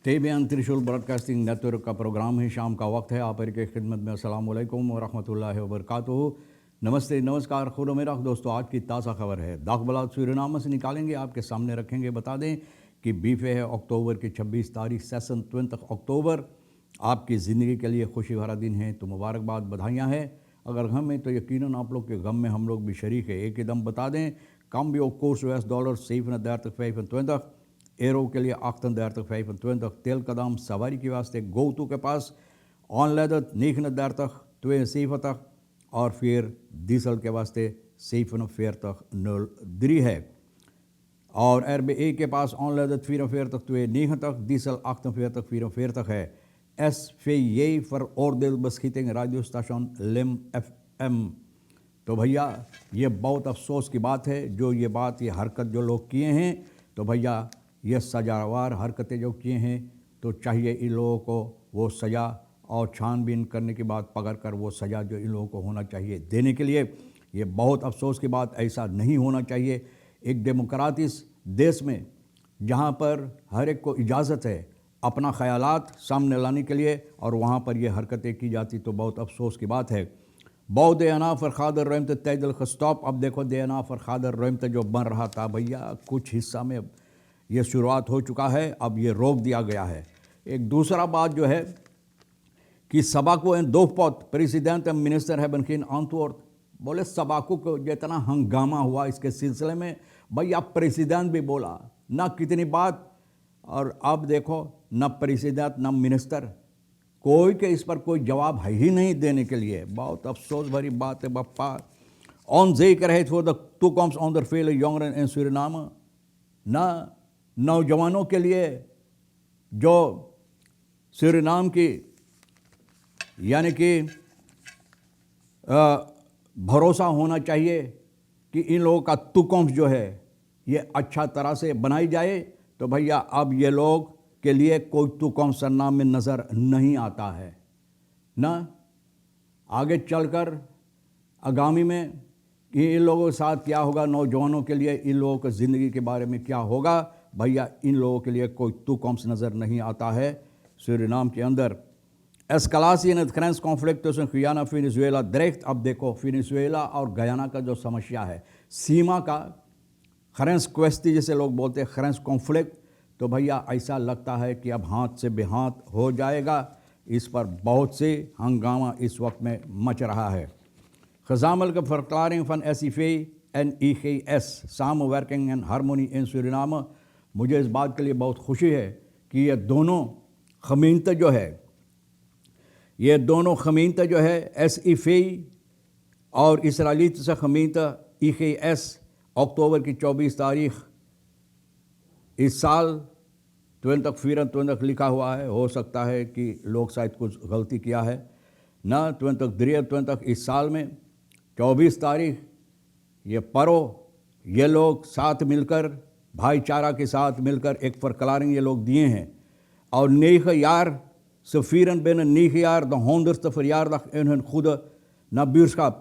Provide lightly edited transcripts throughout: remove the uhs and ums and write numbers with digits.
Tebyan त्रिशूल broadcasting network का programme है। शाम का वक्त है। आप की खिदमत में अस्सलाम वालेकुम व रहमतुल्लाहि व बरकातुहू। नमस्ते, नमस्कार, खुदा मेरा दोस्तों। आज की ताज़ा खबर है। दागबलात सूरीनाम से निकालेंगे, आपके सामने रखेंगे। बता दें कि बीफे है अक्टूबर की 26 तारीख, सेशन 20 अक्टूबर। आपकी ज़िंदगी के लिए खुशी भरा दिन है, तो मुबारकबाद, बधाइयाँ हैं। अगर गम है तो यकीनन आप लोग के गम में हम लोग भी शरीक है। एक एकदम बता दें, कम भी कोर्स $US $725 एरो के लिए 3825 tel कदम सवारी के वास्ते गोतू के पास ऑनलादत 39 और फिर डीजल के वास्ते 47 है। और RBA के पास ऑनलादत 44 डीजल 48 है। SVJ फॉर ओरदेल बस्कीटिंग रेडियो स्टेशन लिम FM। तो भैया ये बहुत अफसोस की बात है, जो ये हरकत जो लोग किए हैं, तो भैया ये सजावार हरकतें जो किए हैं, तो चाहिए इन लोगों को वो सज़ा और छानबीन करने के बाद पकड़ कर वो सज़ा जो इन लोगों को होना चाहिए देने के लिए। ये बहुत अफसोस की बात, ऐसा नहीं होना चाहिए। एक डेमोक्रेटिक देश में जहाँ पर हर एक को इजाज़त है अपना ख़यालात सामने लाने के लिए, और वहाँ पर ये हरकतें की जाती तो बहुत अफसोस की बात है। बहुत देना फर खादर रहमत तैदल खस्टॉप। अब देखो देना फर खादर रहमत जो बन रहा था भैया, कुछ हिस्सा में ये शुरुआत हो चुका है, अब ये रोक दिया गया है। एक दूसरा बात जो है कि सबाको एंड दो पौत प्रेसिडेंट एंड मिनिस्टर है बनकिन आंतोर बोले सबाको को जितना हंगामा हुआ इसके सिलसिले में, भैया प्रेसिडेंट भी बोला ना कितनी बात, और अब देखो ना प्रेसिडेंट ना मिनिस्टर कोई के इस पर कोई जवाब है ही नहीं देने के लिए। बहुत अफसोस भरी बात है बप्पा। ऑन जेकर है for the two comes on the fail younger in Suriname ना नौजवानों के लिए जो सूरीनाम की यानी कि भरोसा होना चाहिए कि इन लोगों का तुकम्स जो है ये अच्छा तरह से बनाई जाए। तो भैया अब ये लोग के लिए कोई तुकम्स सरनाम में नज़र नहीं आता है ना। आगे चलकर आगामी में कि इन लोगों के साथ क्या होगा, नौजवानों के लिए इन लोगों की ज़िंदगी के बारे में क्या होगा, भैया इन लोगों के लिए कोई तुकम्स नज़र नहीं आता है सूरीनाम के अंदर। एस्कलासी इन ग्रेंस कॉन्फ्लिक्ट गयाना वेनेजुएला डायरेक्ट। अब देखो वेनेजुएला और गयाना का जो समस्या है, सीमा का ग्रेंस क्वेस्टी जिसे लोग बोलते हैं, ग्रेंस कॉन्फ्लिक्ट, तो भैया ऐसा लगता है कि अब हाथ से बेहाथ हो जाएगा। इस पर बहुत से हंगामा इस वक्त में मच रहा है। Gezamenlijke verklaring van SIV en IGS, samenwerking en harmonie in Suriname। मुझे इस बात के लिए बहुत खुशी है कि ये दोनों खमीनते जो है SIV और इसराइली से खमीनते IGS अक्टूबर की 24 तारीख इस साल 2024 लिखा हुआ है। हो सकता है कि लोग शायद कुछ गलती किया है ना। 2023 इस साल में 24 तारीख ये ये लोग साथ मिलकर भाईचारा के साथ मिलकर एक फरकलारिंग ये लोग दिए हैं। और 9 jaar vieren binnen 9 jaar de 100ste verjaardag in hun goede nabuurschap.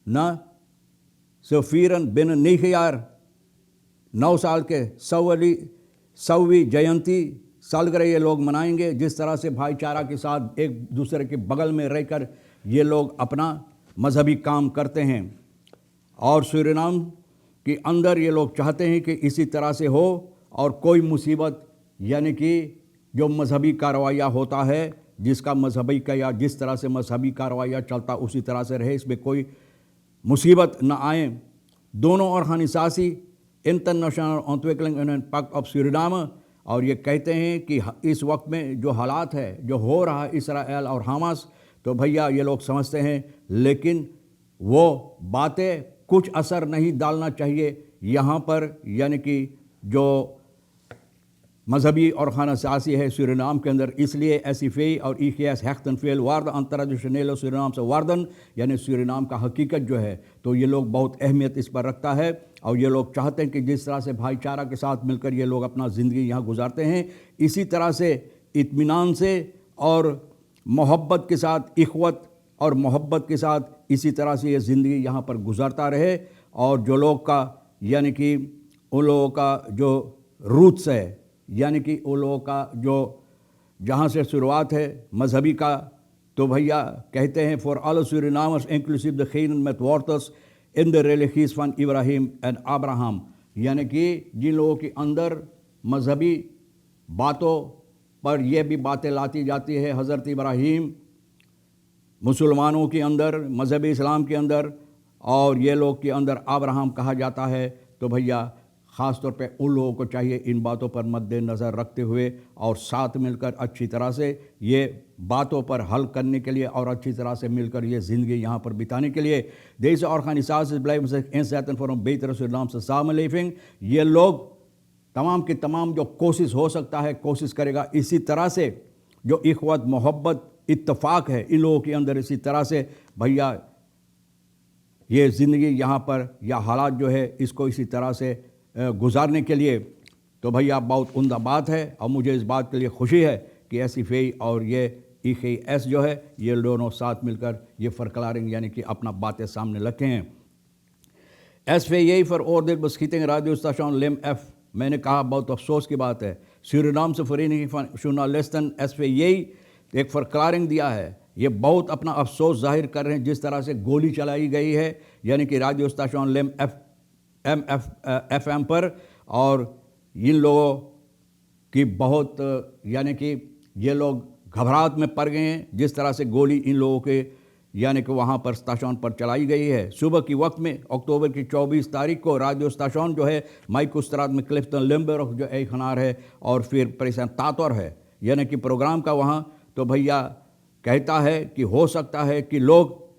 Na, ze vieren binnen 9 jaar 9 साल के 100वीं जयंती सालगिरह ये लोग मनाएंगे। जिस तरह से भाईचारा के साथ एक दूसरे के बगल में रहकर ये लोग अपना मजहबी काम करते हैं, और सूरीनाम के अंदर ये लोग चाहते हैं कि इसी तरह से हो, और कोई मुसीबत यानी कि जो मजहबी कार्रवाइयाँ होता है, जिसका मजहबी का या जिस तरह से मजहबी कार्रवाइयाँ चलता उसी तरह से रहे, इसमें कोई मुसीबत न आए। दोनों organization international ontwikkeling en impact of Suriname, और ये कहते हैं कि इस वक्त में जो हालात है जो हो रहा है इसराइल और हमास, तो भैया ये लोग समझते हैं, लेकिन वो बातें कुछ असर नहीं डालना चाहिए यहाँ पर। यानी कि जो मजहबी और खाना सियासी है सूरीनाम के अंदर, इसलिए SIV और IGS hechten veel waarde aan traditionele Suriname से वार्दन यानी सूरीनाम का हकीकत जो है, तो ये लोग बहुत अहमियत इस पर रखता है। और ये लोग चाहते हैं कि जिस तरह से भाईचारा के साथ मिलकर ये लोग अपना ज़िंदगी यहाँ गुजारते हैं, इसी तरह से इत्मीनान से और मोहब्बत के साथ, इख़वत और मोहब्बत के साथ इसी तरह से ये ज़िंदगी यहाँ पर गुजारता रहे। और जो लोग का यानी कि उन लोगों का जो रूट्स है, यानी कि उन लोगों का जो जहाँ से शुरुआत है मजहबी का, तो भैया कहते हैं फॉर ऑल सूरीनामर्स इंक्लूसिव द geen met wortels इन द religies van इब्राहिम एंड अब्राहम, यानी कि जिन लोगों के अंदर मजहबी बातों पर यह भी बातें लाती जाती है हज़रत इब्राहिम, मुसलमानों के अंदर मजहब इस्लाम के अंदर, और ये लोग के अंदर अब्राहम कहा जाता है। तो भैया ख़ास तौर पे उन लोगों को चाहिए इन बातों पर मद्देनज़र रखते हुए और साथ मिलकर अच्छी तरह से ये बातों पर हल करने के लिए और अच्छी तरह से मिलकर ये ज़िंदगी यहाँ पर बिताने के लिए देश और खानिसास फॉरम ये लोग तमाम के तमाम जो कोशिश हो सकता है कोशिश करेगा इसी तरह से, जो इख़्वत मोहब्बत इत्तफाक है इन लोगों के अंदर, इसी तरह से भैया ये ज़िंदगी यहाँ पर या हालात जो है इसको इसी तरह से गुजारने के लिए। तो भैया बहुत उम्दा बात है और मुझे इस बात के लिए खुशी है कि एसईफे और ये EGS जो है ये दोनों साथ मिलकर ये फरक्लारिंग यानी कि अपना बातें सामने रखे हैं। SVJ veroordeeld beschieting radiostation LIM-F, मैंने कहा बहुत अफसोस की बात है, सूरीनामse Vereniging van Journalisten SVJ एक फरक्लारिंग दिया है, ये बहुत अपना अफसोस जाहिर कर रहे हैं जिस तरह से गोली चलाई गई है यानी कि रेडियो स्टेशन LIM-FM पर, और इन लोगों की बहुत यानी कि ये लोग घबराहट में पड़ गए हैं जिस तरह से गोली इन लोगों के यानी कि वहाँ पर स्टेशन पर चलाई गई है। सुबह की वक्त में अक्टूबर की 24 तारीख को रेडियो स्टेशन जो है माइक उस्तराद में क्लिफ्टन लिम्बेरोक जो एक खनार है और फिर प्रेजेंटाटर है यानी कि प्रोग्राम का वहाँ, तो भैया कहता है कि हो सकता है कि लोग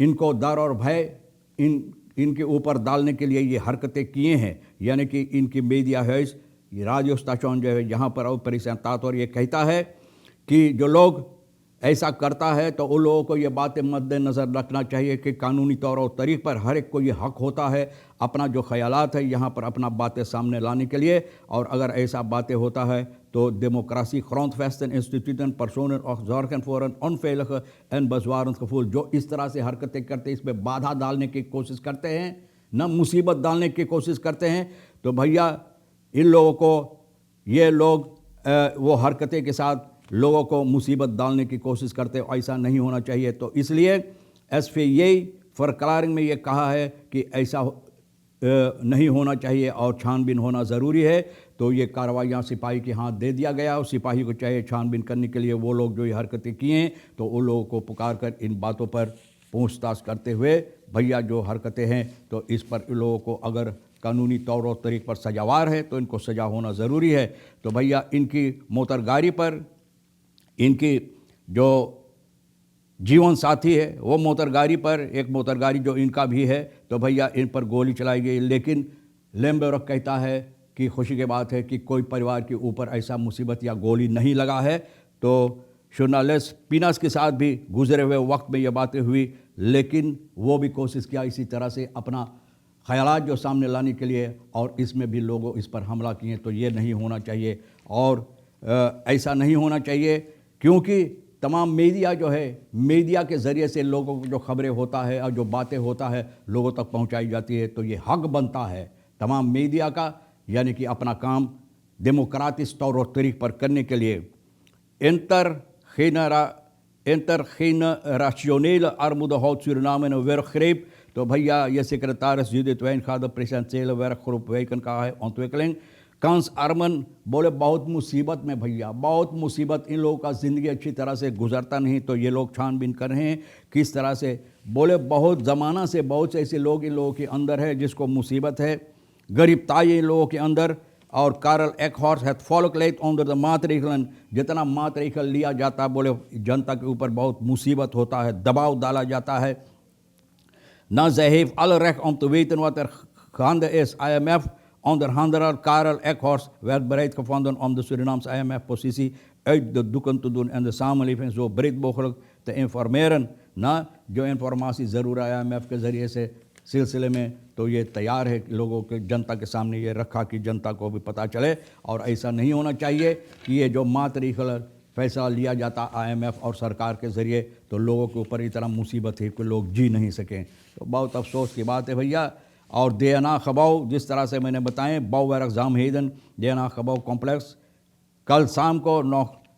इनको डर और भय इनके ऊपर डालने के लिए ये हरकतें किए हैं, यानी कि इनकी मीडिया हाउस ये रेडियो स्टेशन जो है यहाँ पर और प्रेजेंटाटर ये कहता है कि जो लोग ऐसा करता है तो उन लोगों को ये बातें मद्देनज़र रखना चाहिए कि कानूनी तौर और तरीक़ पर हर एक को ये हक़ होता है अपना जो ख़यालात है यहाँ पर अपना बातें सामने लाने के लिए, और अगर ऐसा बातें होता है तो डेमोक्रेसी grondvesten इंस्टीट्यूशन पर्सोनल और ज़ॉर्गन फॉर एन अनफेलिगे एंड बजवारन कफूल, जो इस तरह से हरकतें करते इसमें बाधा डालने की कोशिश करते हैं, न मुसीबत डालने की कोशिश करते हैं, तो भैया इन लोगों को ये लोग वो हरकतें के साथ लोगों को मुसीबत डालने की कोशिश करते, ऐसा नहीं होना चाहिए। तो इसलिए SVJ फरक्लारिंग में ये कहा है कि ऐसा नहीं होना चाहिए और छानबीन होना ज़रूरी है। तो ये कार्रवाइयाँ सिपाही के हाथ दे दिया गया और सिपाही को चाहिए छानबीन करने के लिए वो लोग जो ये हरकतें किए हैं तो उन लोगों को पुकार कर इन बातों पर पूछताछ करते हुए भैया जो हरकतें हैं तो इस पर इन लोगों को अगर कानूनी तौर और तरीक़ पर सजावार है तो इनको सजा होना ज़रूरी है। तो भैया इनकी मोतरगारी पर इनकी जो जीवन साथी है वो मोतरगारी पर एक मोतरगारी जो इनका भी है तो भैया इन पर गोली चलाई गई, लेकिन लिम्बेरोक कहता है कि खुशी की बात है कि कोई परिवार के ऊपर ऐसा मुसीबत या गोली नहीं लगा है। तो जर्नलिस्ट पीनास के साथ भी गुजरे हुए वक्त में ये बातें हुई, लेकिन वो भी कोशिश किया इसी तरह से अपना ख़यालात जो सामने लाने के लिए, और इसमें भी लोगों इस पर हमला किए। तो ये नहीं होना चाहिए और ऐसा नहीं होना चाहिए क्योंकि तमाम मीडिया जो है मीडिया के ज़रिए से लोगों को जो खबरें होता है और जो बातें होता है लोगों तक पहुंचाई जाती है। तो ये हक़ बनता है तमाम मीडिया का यानी कि अपना काम डेमोक्रेटिक तौर और तरीक़ पर करने के लिए। intergenerationele armoede houdt Suriname in een werkgreep। तो भैया ये secretary Judith Wijn gaat de presidentiële werkgroep wijken का है ontwikkeling कांस आर्मन बोले बहुत मुसीबत में भैया बहुत मुसीबत, इन लोगों का ज़िंदगी अच्छी तरह से गुजरता नहीं। तो ये लोग छानबीन कर रहे हैं किस तरह से, बोले बहुत ज़माना से बहुत से ऐसे लोग इन लोगों के अंदर है जिसको मुसीबत है, गरीबताई इन लोगों के अंदर। और कारल एखहॉर्स्ट het volk leidt onder de maatregelen, जितना मातरेखल लिया जाता बोले जनता के ऊपर बहुत मुसीबत होता है, दबाव डाला जाता है ना। zij heeft alle recht om te weten wat gaande is। IMF onderhandelaar Karel Ekhorst werd bereid gevonden om de Surinaamse IMF-positie uit de doeken te doen en de samenleving zo breed mogelijk te informeren ना। जो information ज़रूर IMF के ज़रिए से सिलसिले में तो ये तैयार है लोगों के जनता के सामने ये रखा कि जनता को भी पता चले। और ऐसा नहीं होना चाहिए कि ये जो मातरीखल फैसला लिया जाता IMF और सरकार के ज़रिए तो लोगों के ऊपर इतना मुसीबत है कि लोग जी नहीं सकें। तो बहुत अफसोस की बात है भैया। और DNA Gebouw जिस तरह से मैंने बताएं बouwwerkzaamheden DNA Gebouw कॉम्प्लेक्स कल शाम को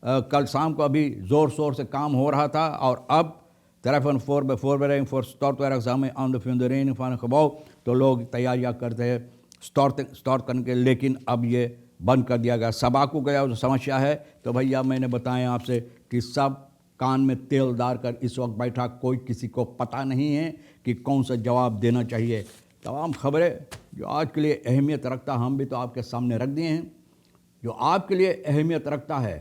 कल शाम को अभी ज़ोर शोर से काम हो रहा था और अब तरफन voorbereiding voor stortwerkzaamheden aan de fundering van het gebouw, तो लोग तैयारियां करते हैं स्टार्ट करने के, लेकिन अब ये बंद कर दिया गया। सबाकू का जो समस्या है, तो भैया मैंने बताया आपसे कि सब कान में तेल डाल कर इस वक्त बैठा, कोई किसी को पता नहीं है कि कौन सा जवाब देना चाहिए। तमाम खबरें जो आज के लिए अहमियत रखता हम भी तो आपके सामने रख दिए हैं। जो आपके लिए अहमियत रखता है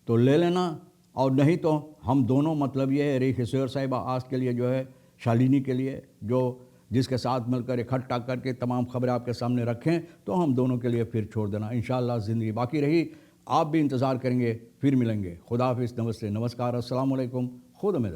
तो ले लेना, और नहीं तो हम दोनों, मतलब ये है रे किशोर साहिबा आज के लिए जो है शालिनी के लिए, जो जिसके साथ मिलकर इकट्ठा करके तमाम खबरें आपके सामने रखें, तो हम दोनों के लिए फिर छोड़ देना। इंशाअल्लाह ज़िंदगी बाकी रही, आप भी इंतज़ार करेंगे, फिर मिलेंगे। खुदा हाफिज़, नमस्ते, नमस्कार, अस्सलाम वालेकुम, खुद उम्मीद।